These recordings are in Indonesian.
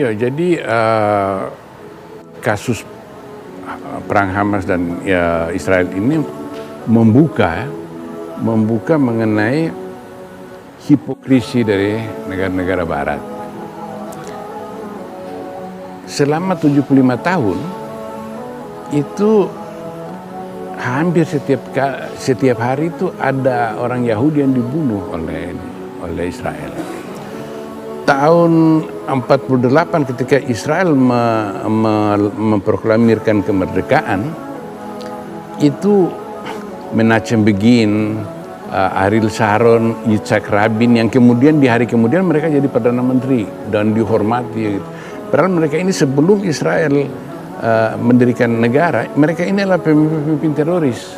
Iya, jadi kasus perang Hamas dan Israel ini membuka mengenai hipokrisi dari negara-negara Barat. Selama 75 tahun itu hampir setiap hari itu ada orang Yahudi yang dibunuh oleh Israel. Tahun 48 ketika Israel memproklamirkan kemerdekaan, itu Menachem Begin, Ariel Sharon, Yitzhak Rabin, yang kemudian di hari kemudian mereka jadi Perdana Menteri dan dihormati. Padahal mereka ini sebelum Israel mendirikan negara, mereka ini adalah pemimpin teroris.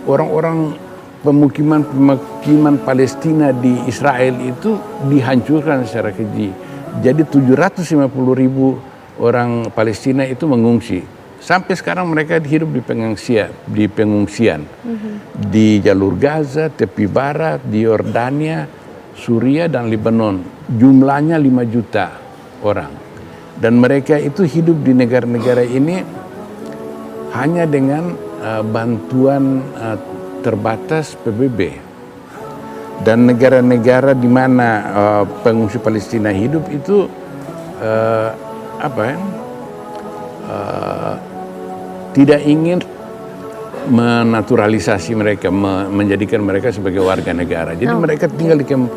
Orang-orang pemukiman Palestina di Israel itu dihancurkan secara keji. Jadi 750.000 orang Palestina itu mengungsi. Sampai sekarang mereka hidup di pengungsian. Di jalur Gaza, tepi barat, di Yordania, Suriah dan Lebanon. Jumlahnya 5 juta orang. Dan mereka itu hidup di negara-negara ini hanya dengan bantuan terbatas PBB. Dan negara-negara di mana pengungsi Palestina hidup itu tidak ingin menaturalisasi mereka, menjadikan mereka sebagai warga negara. Jadi mereka tinggal di kamp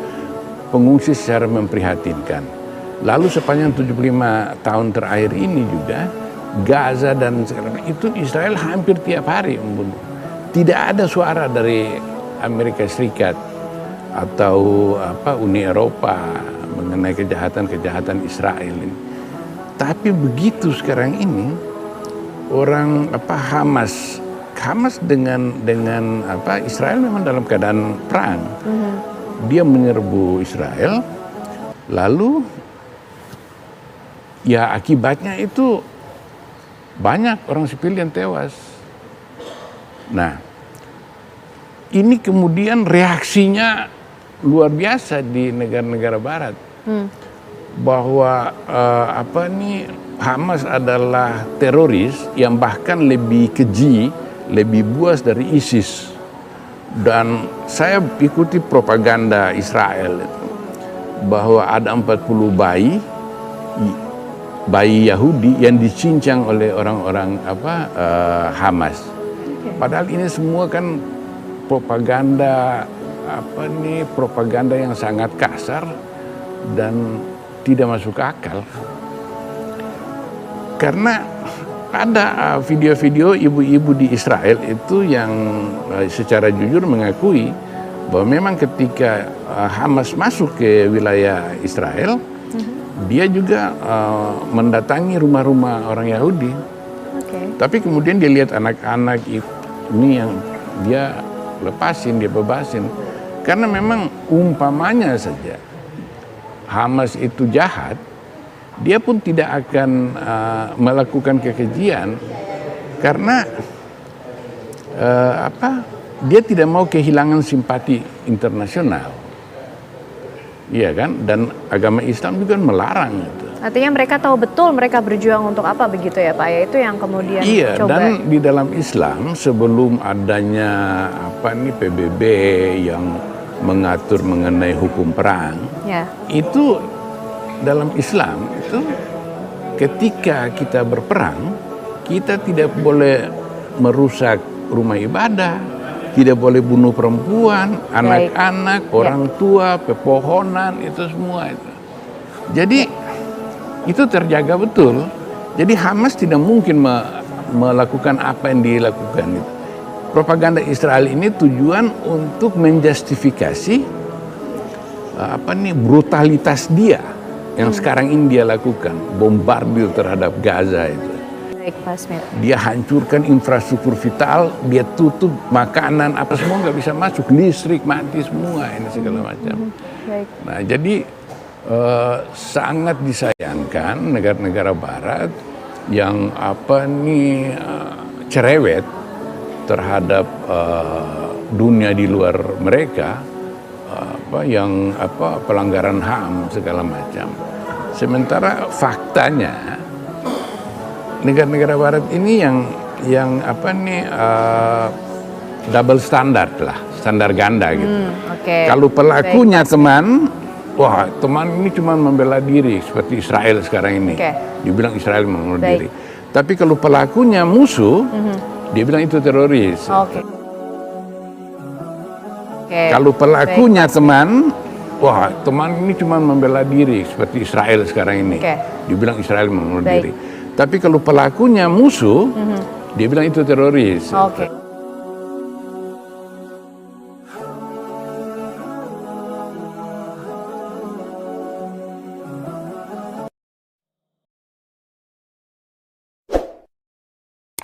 pengungsi secara memprihatinkan. Lalu sepanjang 75 tahun terakhir ini juga Gaza dan sekarang itu Israel hampir tiap hari membunuh. Tidak ada suara dari Amerika Serikat atau Uni Eropa mengenai kejahatan Israel ini. Tapi begitu sekarang ini orang Hamas dengan Israel memang dalam keadaan perang. Dia menyerbu Israel, lalu ya akibatnya itu banyak orang sipil yang tewas. Nah, ini kemudian reaksinya luar biasa di negara-negara Barat. Bahwa Hamas adalah teroris yang bahkan lebih keji, lebih buas dari ISIS. Dan saya ikuti propaganda Israel itu, bahwa ada 40 bayi Yahudi yang dicincang oleh orang-orang Hamas. Padahal ini semua kan propaganda yang sangat kasar dan tidak masuk akal. Karena ada video-video ibu-ibu di Israel itu yang secara jujur mengakui bahwa memang ketika Hamas masuk ke wilayah Israel, dia juga mendatangi rumah-rumah orang Yahudi. Tapi kemudian dia lihat anak-anak ini yang dia bebasin. Karena memang umpamanya saja Hamas itu jahat, dia pun tidak akan melakukan kekejian karena dia tidak mau kehilangan simpati internasional. Iya kan? Dan agama Islam juga melarang itu. Artinya mereka tahu betul mereka berjuang untuk apa begitu ya Pak? Ya itu yang kemudian coba. Dan di dalam Islam sebelum adanya PBB yang mengatur mengenai hukum perang, itu dalam Islam itu ketika kita berperang, kita tidak boleh merusak rumah ibadah, tidak boleh bunuh perempuan, anak-anak, orang tua, pepohonan, itu semua itu. Jadi itu terjaga betul. Jadi Hamas tidak mungkin melakukan apa yang dilakukan itu. Propaganda Israel ini tujuan untuk menjustifikasi brutalitas dia yang sekarang ini dia lakukan, bombardir terhadap Gaza itu. Dia hancurkan infrastruktur vital, dia tutup makanan, apa semua nggak bisa masuk, listrik mati semua, ini segala macam. Nah, jadi sangat disayangkan negara-negara Barat yang cerewet terhadap dunia di luar mereka, pelanggaran HAM segala macam. Sementara faktanya negara-negara Barat ini yang apa nih double standard lah, standar ganda gitu. Oke. Kalau pelakunya teman, wah teman ini cuma membela diri seperti Israel sekarang ini. Oke. Dibilang Israel membela Baik. diri. Tapi kalau pelakunya musuh, dia bilang itu teroris. Oke. Oke. Kalau pelakunya teman, wah teman ini cuma membela diri seperti Israel sekarang ini. Oke. Dibilang Israel membela Baik. diri. Tapi kalau pelakunya musuh, dia bilang itu teroris. Oke.